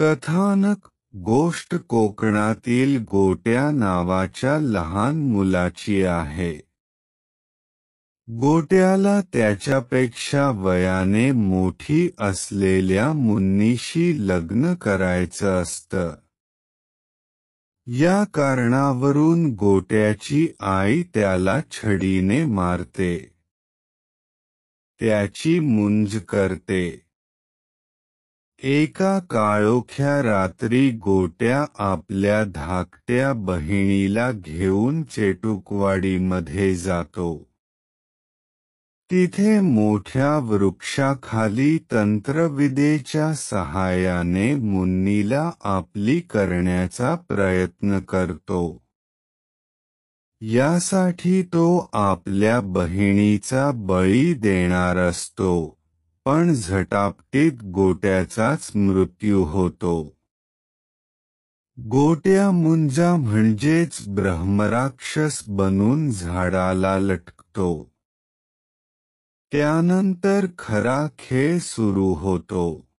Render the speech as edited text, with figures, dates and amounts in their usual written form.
कथानक गोष्ट कोकणातील गोट्या नावाच्या लहान मुलाची आहे. गोट्याला त्याच्यापेक्षा वयाने मोठी असलेल्या मुन्नीशी लग्न करायचं असतं. या कारणावरून गोट्याची आई त्याला छडीने मारते. त्याची मुंज करते. एका काळोख्या रात्री गोट्या आपल्या धाकट्या बहिणीला घेऊन चेटुकवाडीमध्ये जातो. तिथे मोठ्या वृक्षाखाली तंत्रविद्येच्या सहाय्याने मुन्नीला आपली करण्याचा प्रयत्न करतो. यासाठी तो आपल्या बहिणीचा बळी देणार असतो, पण झटापटीत गोट्याचाच मृत्यू होतो. गोट्या मुंजा म्हणजेच ब्रह्मराक्षस बनून झाडाला लटकतो. त्यानंतर खरा खेळ सुरू होतो.